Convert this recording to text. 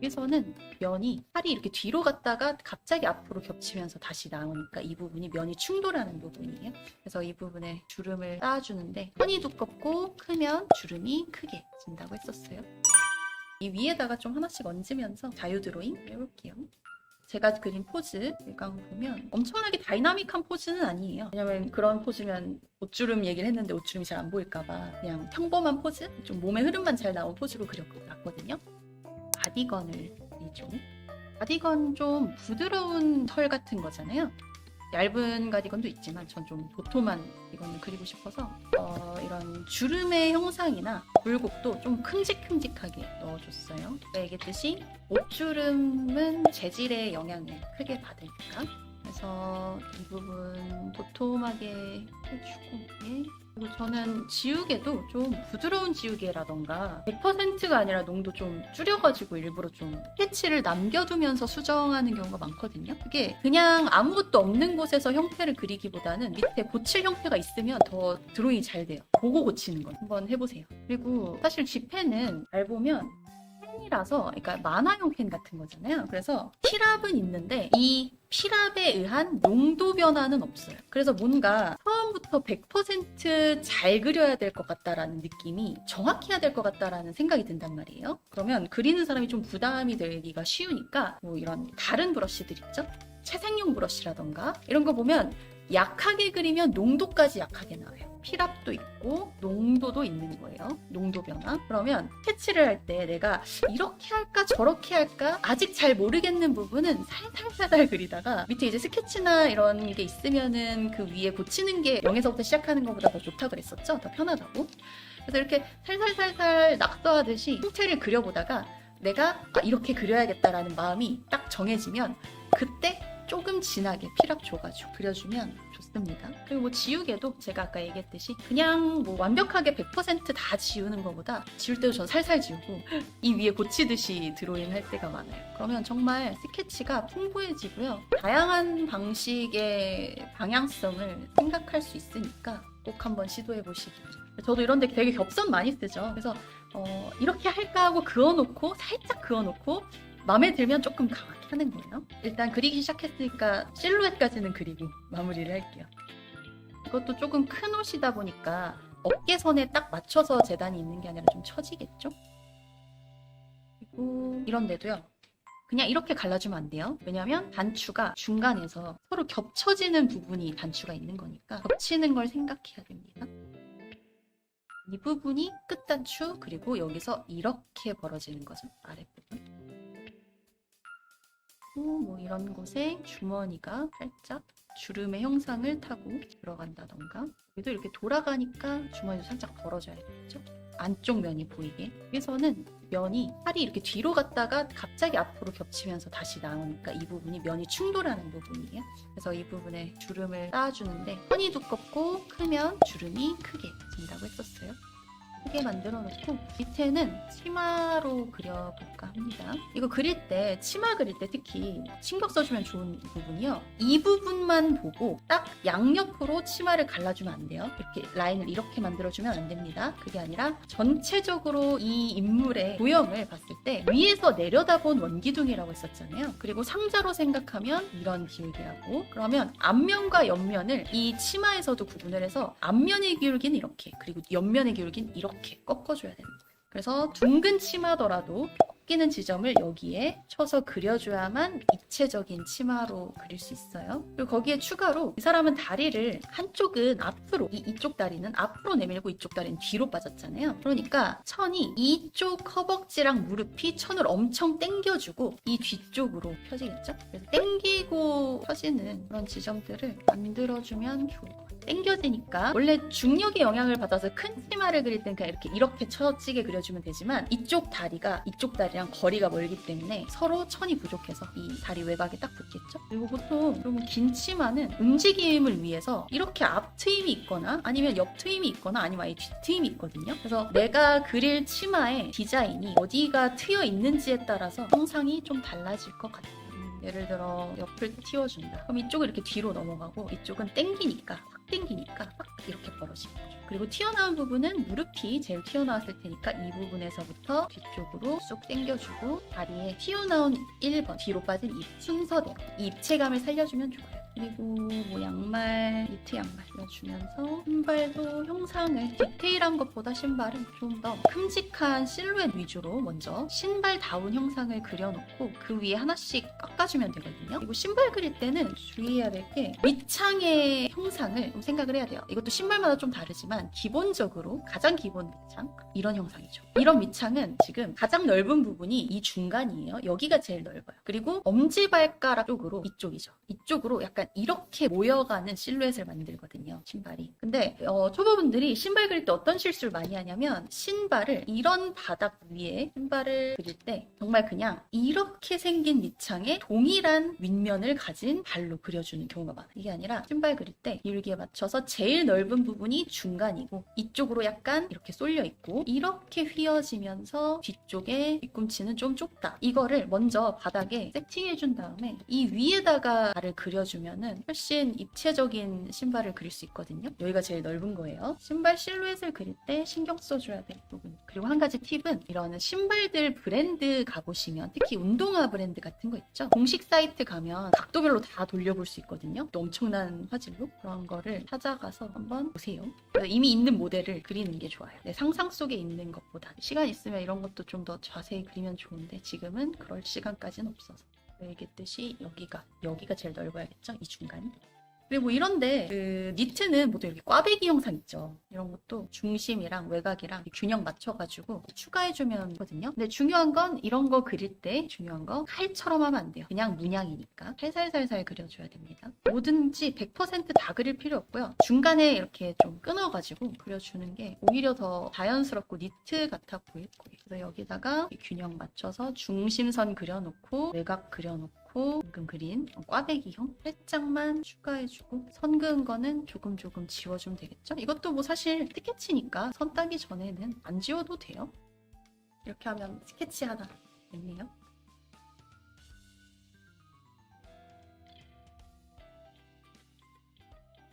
여기서는 면이 팔이 이렇게 뒤로 갔다가 갑자기 앞으로 겹치면서 다시 나오니까 이 부분이 면이 충돌하는 부분이에요. 그래서 이 부분에 주름을 쌓아주는데 선이 두껍고 크면 주름이 크게 진다고 했었어요. 이 위에다가 좀 하나씩 얹으면서 자유 드로잉 해볼게요. 제가 그린 포즈 일광 보면 엄청나게 다이나믹한 포즈는 아니에요. 왜냐면 그런 포즈면 옷주름 얘기를 했는데 옷주름이 잘 안 보일까봐 그냥 평범한 포즈? 좀 몸의 흐름만 잘 나온 포즈로 그렸거든요. 바디건을 그리죠. 바디건 좀 부드러운 털 같은 거잖아요. 얇은 가디건도 있지만 전 좀 도톰한 이거는 그리고 싶어서 이런 주름의 형상이나 굴곡도 좀 큼직큼직하게 넣어줬어요. 얘기했듯이 옷주름은 재질의 영향을 크게 받으니까 그래서 이 부분 도톰하게 해주고 그리고 저는 지우개도 좀 부드러운 지우개라던가 100%가 아니라 농도 좀 줄여가지고 일부러 좀 스케치를 남겨두면서 수정하는 경우가 많거든요. 그게 그냥 아무것도 없는 곳에서 형태를 그리기보다는 밑에 고칠 형태가 있으면 더 드로잉이 잘 돼요. 보고 고치는 건 한번 해보세요. 그리고 사실 G펜은 잘 보면 펜이라서 그러니까 만화용 펜 같은 거잖아요. 그래서 필압은 있는데 이 필압에 의한 농도 변화는 없어요. 그래서 뭔가 처음부터 100% 잘 그려야 될 것 같다라는 느낌이 정확해야 될 것 같다라는 생각이 든단 말이에요. 그러면 그리는 사람이 좀 부담이 되기가 쉬우니까 뭐 이런 다른 브러쉬들 있죠? 채색용 브러쉬라던가 이런 거 보면 약하게 그리면 농도까지 약하게 나와요. 필압도 있고 농도도 있는 거예요. 농도 변화. 그러면 스케치를 할 때 내가 이렇게 할까 저렇게 할까 아직 잘 모르겠는 부분은 살살살살 그리다가 밑에 이제 스케치나 이런 게 있으면은 그 위에 고치는 게 0에서부터 시작하는 것보다 더 좋다 그랬었죠? 더 편하다고. 그래서 이렇게 살살살살 낙서하듯이 형태를 그려보다가 내가 이렇게 그려야겠다라는 마음이 딱 정해지면 그때 조금 진하게 필압 줘가지고 그려주면 좋습니다. 그리고 뭐 지우개도 제가 아까 얘기했듯이 그냥 뭐 완벽하게 100%다 지우는 것보다 지울 때도 전 살살 지우고 이 위에 고치듯이 드로잉 할 때가 많아요. 그러면 정말 스케치가 풍부해지고요. 다양한 방식의 방향성을 생각할 수 있으니까 꼭 한번 시도해 보시기 바랍니다. 저도 이런데 되게 겹선 많이 쓰죠. 그래서 이렇게 할까 하고 그어놓고 살짝 그어놓고 마음에 들면 조금 강하게 하는 거예요. 일단 그리기 시작했으니까 실루엣까지는 그리고 마무리를 할게요. 이것도 조금 큰 옷이다 보니까 어깨선에 딱 맞춰서 재단이 있는 게 아니라 좀 처지겠죠? 그리고 이런 데도요. 그냥 이렇게 갈라주면 안 돼요. 왜냐면 단추가 중간에서 서로 겹쳐지는 부분이 단추가 있는 거니까 겹치는 걸 생각해야 됩니다. 이 부분이 끝단추 그리고 여기서 이렇게 벌어지는 거죠. 아랫부분. 뭐 이런 곳에 주머니가 살짝 주름의 형상을 타고 들어간다던가 여기도 이렇게 돌아가니까 주머니도 살짝 벌어져야겠죠? 안쪽 면이 보이게. 여기서는 면이 팔이 이렇게 뒤로 갔다가 갑자기 앞으로 겹치면서 다시 나오니까 이 부분이 면이 충돌하는 부분이에요. 그래서 이 부분에 주름을 쌓아주는데 선이 두껍고 크면 주름이 크게 진다고 했었어요. 크게 만들어 놓고 밑에는 치마로 그려볼까 합니다. 이거 그릴 때 치마 그릴 때 특히 신경 써주면 좋은 부분이요. 이 부분만 보고 딱 양옆으로 치마를 갈라주면 안 돼요. 이렇게 라인을 이렇게 만들어주면 안 됩니다. 그게 아니라 전체적으로 이 인물의 도형을 봤을 때 위에서 내려다본 원기둥이라고 했었잖아요. 그리고 상자로 생각하면 이런 기울기라고. 그러면 앞면과 옆면을 이 치마에서도 구분을 해서 앞면의 기울기는 이렇게 그리고 옆면의 기울기는 이렇게 꺾어줘야 되는 거예요. 그래서 둥근 치마더라도 꺾이는 지점을 여기에 쳐서 그려줘야만 입체적인 치마로 그릴 수 있어요. 그리고 거기에 추가로 이 사람은 다리를 한쪽은 앞으로 이쪽 다리는 앞으로 내밀고 이쪽 다리는 뒤로 빠졌잖아요. 그러니까 천이 이쪽 허벅지랑 무릎이 천을 엄청 당겨주고 이 뒤쪽으로 펴지겠죠? 그래서 당기고 펴지는 그런 지점들을 만들어주면 좋을 것 같아요. 당겨지니까 원래 중력의 영향을 받아서 큰 치마를 그릴 땐 그냥 이렇게 처지게 그려주면 되지만 이쪽 다리랑 거리가 멀기 때문에 서로 천이 부족해서 이 다리 외곽에 딱 붙겠죠. 그리고 보통 좀 긴 치마는 움직임을 위해서 이렇게 앞 트임이 있거나 아니면 옆 트임이 있거나 아니면 아예 뒤 트임이 있거든요. 그래서 내가 그릴 치마의 디자인이 어디가 트여 있는지에 따라서 형상이 좀 달라질 것 같아요. 예를 들어 옆을 틔워준다. 그럼 이쪽은 이렇게 뒤로 넘어가고 이쪽은 당기니까 확 당기니까 막 이렇게 벌어지는 거죠. 그리고 튀어나온 부분은 무릎이 제일 튀어나왔을 테니까 이 부분에서부터 뒤쪽으로 쑥 당겨주고 다리에 튀어나온 1번 뒤로 빠진 입 순서대로 이 입체감을 살려주면 좋아요. 그리고 뭐 양말, 니트 양말 넣어주면서 신발도 형상을 디테일한 것보다 신발은 좀 더 큼직한 실루엣 위주로 먼저 신발다운 형상을 그려놓고 그 위에 하나씩 깎아주면 되거든요. 그리고 신발 그릴 때는 주의해야 될 게 밑창의 형상을 좀 생각을 해야 돼요. 이것도 신발마다 좀 다르지만 기본적으로 가장 기본 밑창 이런 형상이죠. 이런 밑창은 지금 가장 넓은 부분이 이 중간이에요. 여기가 제일 넓어요. 그리고 엄지발가락 쪽으로 이쪽이죠. 이쪽으로 약간 이렇게 모여가는 실루엣을 만들거든요. 신발이. 근데 초보분들이 신발 그릴 때 어떤 실수를 많이 하냐면 신발을 이런 바닥 위에 신발을 그릴 때 정말 그냥 이렇게 생긴 밑창에 동일한 윗면을 가진 발로 그려주는 경우가 많아요. 이게 아니라 신발 그릴 때 기울기에 맞춰서 제일 넓은 부분이 중간이고 이쪽으로 약간 이렇게 쏠려 있고 이렇게 휘어지면서 뒤쪽에 뒤꿈치는 좀 좁다. 이거를 먼저 바닥에 세팅해준 다음에 이 위에다가 발을 그려주면은 훨씬 입체적인 신발을 그릴 수 있거든요. 여기가 제일 넓은 거예요. 신발 실루엣을 그릴 때 신경 써줘야 될 부분. 그리고 한 가지 팁은 이런 신발들 브랜드 가보시면 특히 운동화 브랜드 같은 거 있죠. 공식 사이트 가면 각도별로 다 돌려볼 수 있거든요. 또 엄청난 화질로 그런 거를 찾아가서 한번 보세요. 이미 있는 모델을 그리는 게 좋아요. 내 상상 속에 있는 것보다 시간 있으면 이런 것도 좀 더 자세히 그리면 좋은데 지금은 그럴 시간까지는 없어서 얘기했듯이 여기가 제일 넓어야겠죠? 이 중간. 그리고 뭐 이런데 그 니트는 보통 이렇게 꽈배기 형상 있죠. 이런 것도 중심이랑 외곽이랑 균형 맞춰가지고 추가해주면 거든요. 근데 중요한 건 이런 거 그릴 때 중요한 거 칼처럼 하면 안 돼요. 그냥 문양이니까 살살살살 그려줘야 됩니다. 뭐든지 100% 다 그릴 필요 없고요. 중간에 이렇게 좀 끊어가지고 그려주는 게 오히려 더 자연스럽고 니트 같아 보일 거예요. 그래서 여기다가 균형 맞춰서 중심선 그려놓고 외곽 그려놓고 방금 그린 꽈배기형 살짝만 추가해주고 선 그은 거는 조금 지워주면 되겠죠? 이것도 뭐 사실 스케치니까 선 따기 전에는 안 지워도 돼요. 이렇게 하면 스케치 하나 됐네요.